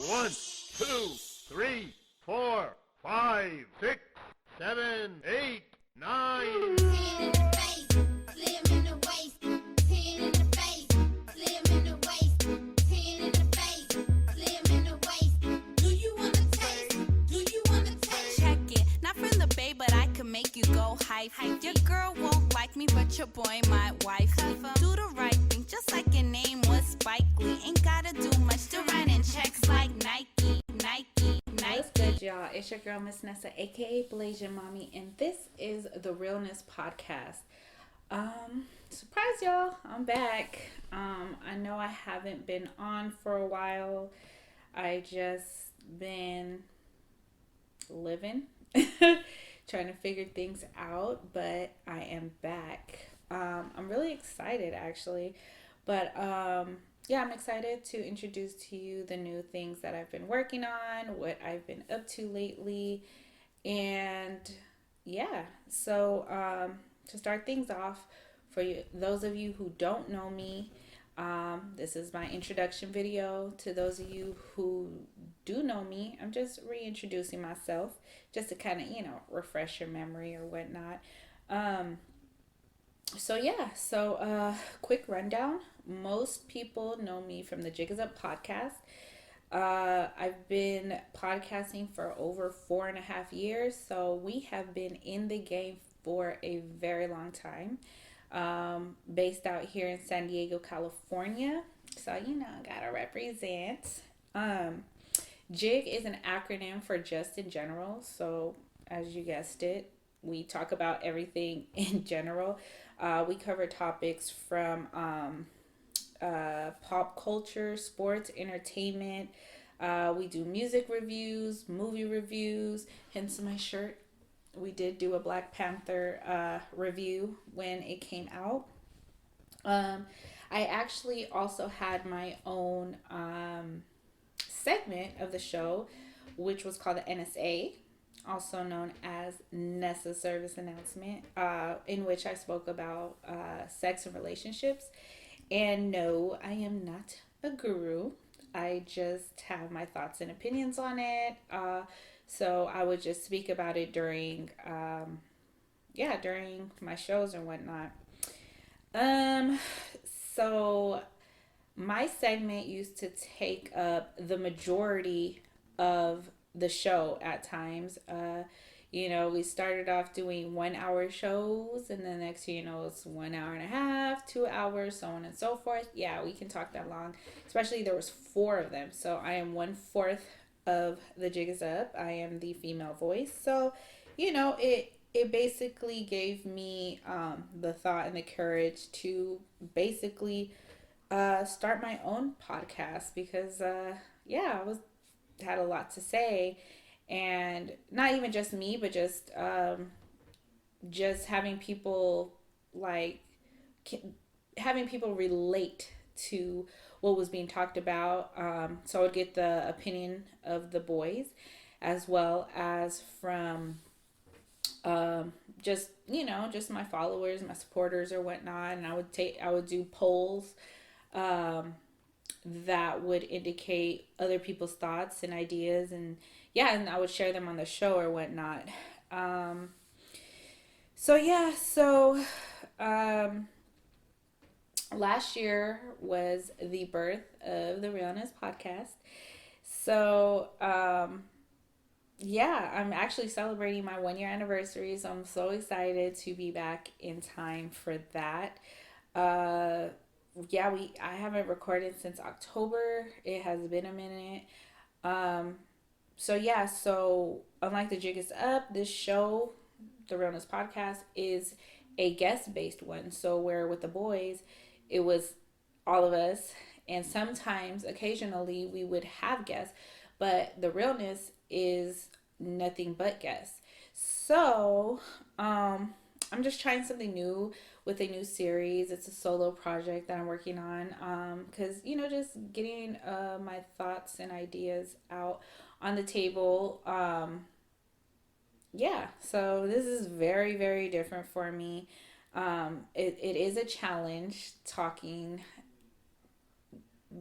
1, 2, 3, 4, 5, 6, 7, 8, 9. 10 in the face, slim in the waist. 10 in the face, slim in the waist. 10 in the face, slim in the waist. Do you wanna taste? Do you wanna taste? Check it, not from the bay, but I can make you go hype. Your girl won't like me, but your boy might wife. Do the right thing, just like your name was Spike Lee. Ain't gotta do much to run in checks like Nike. What's good, y'all? It's your girl, Miss Nessa, aka Blasian Mommy, and this is the Realness Podcast. Surprise, y'all! I'm back. I know I haven't been on for a while. I just been living, trying to figure things out, but I am back. I'm really excited, actually, but yeah, I'm excited to introduce to you the new things that I've been working on, what I've been up to lately, and yeah, so to start things off, for you, those of you who don't know me, this is my introduction video. To those of you who do know me, I'm just reintroducing myself, just to kind of, refresh your memory or whatnot. So quick rundown. Most people know me from the Jig Is Up podcast. I've been podcasting for over 4.5 years, so we have been in the game for a very long time. Based out here in San Diego, California, so gotta represent. JIG is an acronym for Just in General, so as you guessed it, we talk about everything in general. We cover topics from pop culture, sports, entertainment. We do music reviews, movie reviews, hence my shirt. We did do a Black Panther review when it came out. I actually also had my own segment of the show, which was called the NSA, also known as Nessa Service Announcement, in which I spoke about sex and relationships. And no, I am not a guru. I just have my thoughts and opinions on it. So I would just speak about it during my shows and whatnot. So my segment used to take up the majority of the show at times. We started off doing 1 hour shows, and the next it's 1 hour and a half, 2 hours, so on and so forth. Yeah, we can talk that long, especially there was 4 of them. So I am 1/4 of the Jig Is Up. I am the female voice. So, it basically gave me the thought and the courage to basically start my own podcast because I had a lot to say, and not even just me, but just having people relate to what was being talked about. So I would get the opinion of the boys as well as from just my followers, my supporters or whatnot. And I would do polls that would indicate other people's thoughts and ideas, and I would share them on the show or whatnot. Last year was the birth of the Realness Podcast. So, I'm actually celebrating my 1-year anniversary, so I'm so excited to be back in time for that. I haven't recorded since October. It has been a minute. So unlike the Jig Is Up, this show, the Realness Podcast, is a guest-based one. So where with the boys, it was all of us, and sometimes, occasionally, we would have guests, but the Realness is nothing but guests. So, I'm just trying something new with a new series. It's a solo project that I'm working on, because, just getting my thoughts and ideas out on the table. So this is very, very different for me. It is a challenge talking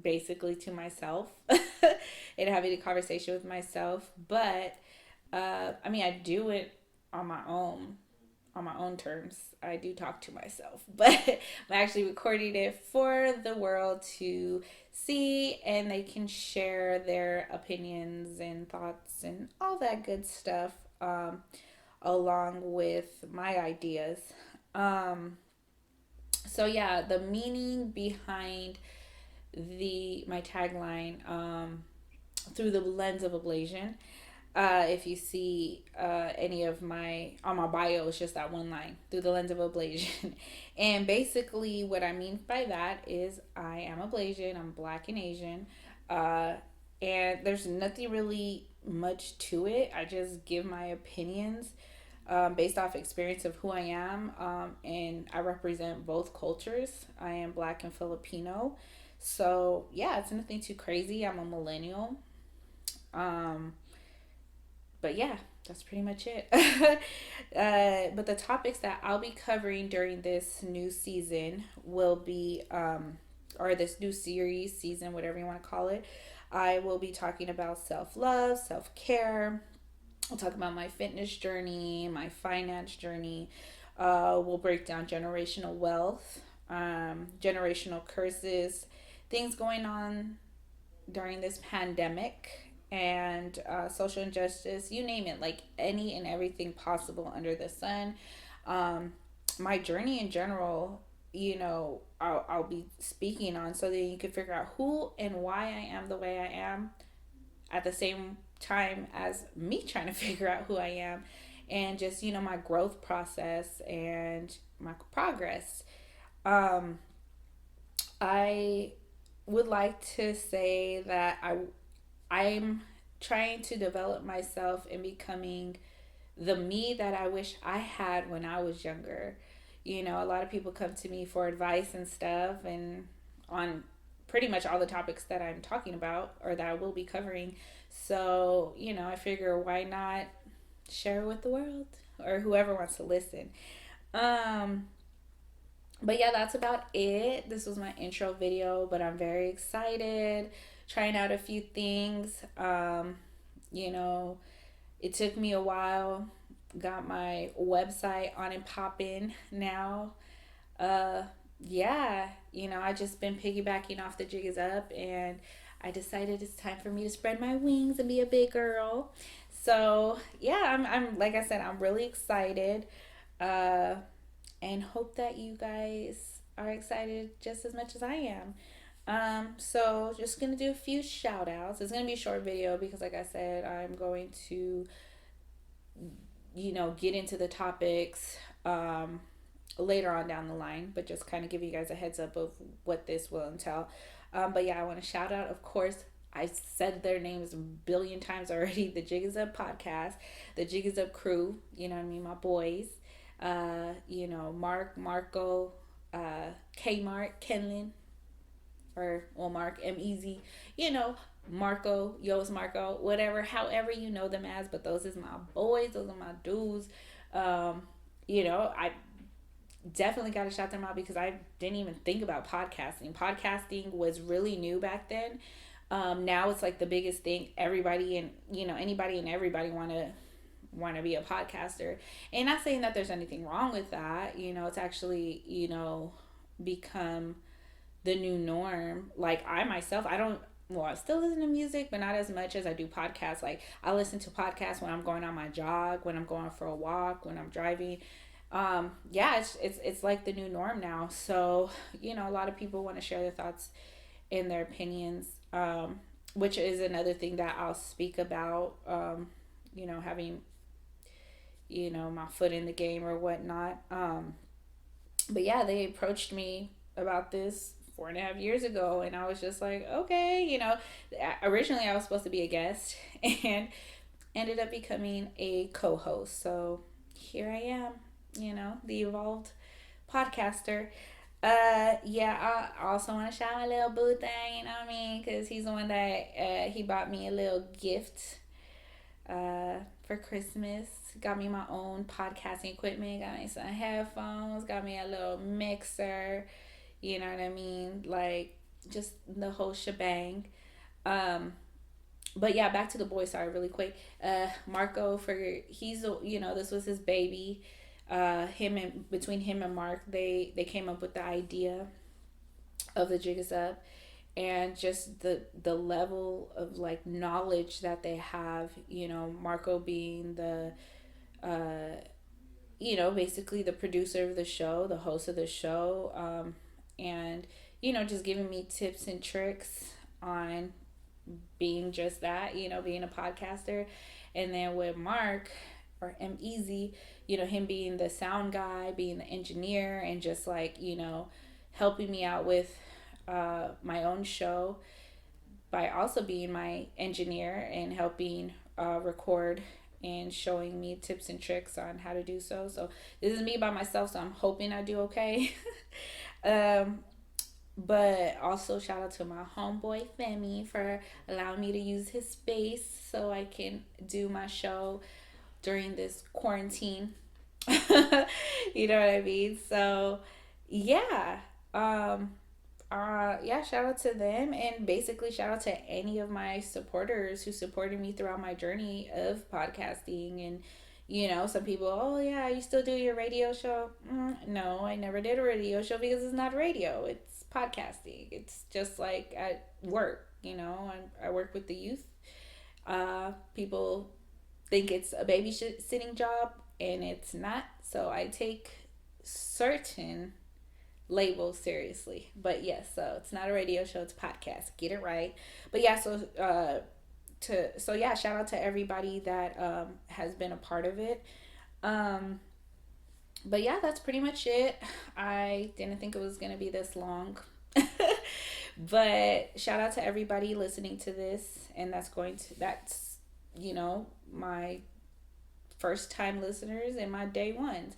basically to myself and having a conversation with myself. But I mean, I do it on my own terms. I do talk to myself, but I'm actually recording it for the world to see, and they can share their opinions and thoughts and all that good stuff along with my ideas. So yeah, the meaning behind my tagline, through the lens of ablation. If you see any of on my bio, it's just that one line, through the lens of ablation. And basically what I mean by that is I am ablation, I'm Black and Asian, and there's nothing really much to it. I just give my opinions based off experience of who I am, and I represent both cultures. I am Black and Filipino. So yeah, it's nothing too crazy. I'm a millennial. But yeah, that's pretty much it. But the topics that I'll be covering during this new season will be, or this new season, whatever you want to call it. I will be talking about self-love, self-care. I'll talk about my fitness journey, my finance journey. We'll break down generational wealth, generational curses, things going on during this pandemic, and social injustice, you name it, like any and everything possible under the sun. My journey in general, I'll be speaking on, so that you can figure out who and why I am the way I am, at the same time as me trying to figure out who I am, and just my growth process and my progress. I would like to say that I'm trying to develop myself in becoming the me that I wish I had when I was younger. A lot of people come to me for advice and stuff, and on pretty much all the topics that I'm talking about or that I will be covering. So, I figure why not share it with the world or whoever wants to listen. But yeah, that's about it. This was my intro video, but I'm very excited, trying out a few things. It took me a while. Got my website on and popping now. Yeah, I just been piggybacking off the Jig Is Up, and I decided it's time for me to spread my wings and be a big girl. So yeah, I'm like I said, I'm really excited. And hope that you guys are excited just as much as I am. So just gonna do a few shout outs. It's gonna be a short video because, like I said, I'm going to get into the topics later on down the line, but just kind of give you guys a heads up of what this will entail. But yeah, I want to shout out, of course, I said their names a billion times already, the Jig Is Up podcast, the Jig Is Up crew, my boys. Mark, Marco, K-Mark, Kenlin, or Mark, M-Easy, Marco, Yo's Marco, whatever, however you know them as, but those is my boys, those are my dudes. I definitely got to shout them out because I didn't even think about podcasting. Podcasting was really new back then. Now it's like the biggest thing. Everybody and, anybody and everybody want to be a podcaster, and not saying that there's anything wrong with that. It's actually become the new norm. Like I myself, I still listen to music, but not as much as I do podcasts. Like I listen to podcasts when I'm going on my jog, when I'm going for a walk, when I'm driving. Yeah, it's like the new norm now. So a lot of people want to share their thoughts and their opinions, which is another thing that I'll speak about. Having my foot in the game or whatnot. But yeah, they approached me about this 4.5 years ago, and I was just like, okay, originally I was supposed to be a guest and ended up becoming a co-host. So here I am, the evolved podcaster. Yeah, I also want to shout my little boo thing, because he's the one that he bought me a little gift for Christmas. Got me my own podcasting equipment, got me some headphones, got me a little mixer, you know what I mean? Like, just the whole shebang. But yeah, back to the boy. Sorry, really quick. Marco, this was his baby. Between him and Mark, they came up with the idea of the Jig Is Up, and just the level of like knowledge that they have. Marco being the basically the producer of the show, the host of the show, and just giving me tips and tricks on being just that, being a podcaster. And then with Mark, or M Easy, him being the sound guy, being the engineer, and just like, helping me out with my own show by also being my engineer and helping record and showing me tips and tricks on how to do so. So this is me by myself, so I'm hoping I do okay. But also shout out to my homeboy Femi for allowing me to use his space so I can do my show during this quarantine. You know what I mean? So yeah. Shout out to them, and basically shout out to any of my supporters who supported me throughout my journey of podcasting. And some people, oh yeah, you still do your radio show? No, I never did a radio show because it's not radio, it's podcasting. It's just like at work. I work with the youth. People think it's a babysitting job, and it's not. So I take certain labels seriously. But yes, so it's not a radio show, it's a podcast. Get it right. But yeah, shout out to everybody that has been a part of it. But yeah, that's pretty much it. I didn't think it was gonna be this long. But shout out to everybody listening to this, and that's my first time listeners and my day ones.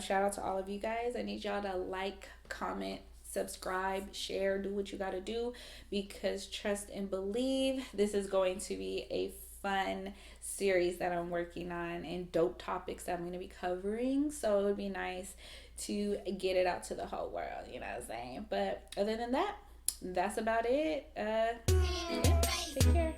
Shout out to all of you guys. I need y'all to like, comment, subscribe, share, do what you gotta do, because trust and believe, this is going to be a fun series that I'm working on, and dope topics that I'm going to be covering. So it would be nice to get it out to the whole world, you know what I'm saying? But other than that, that's about it. Yeah, take care.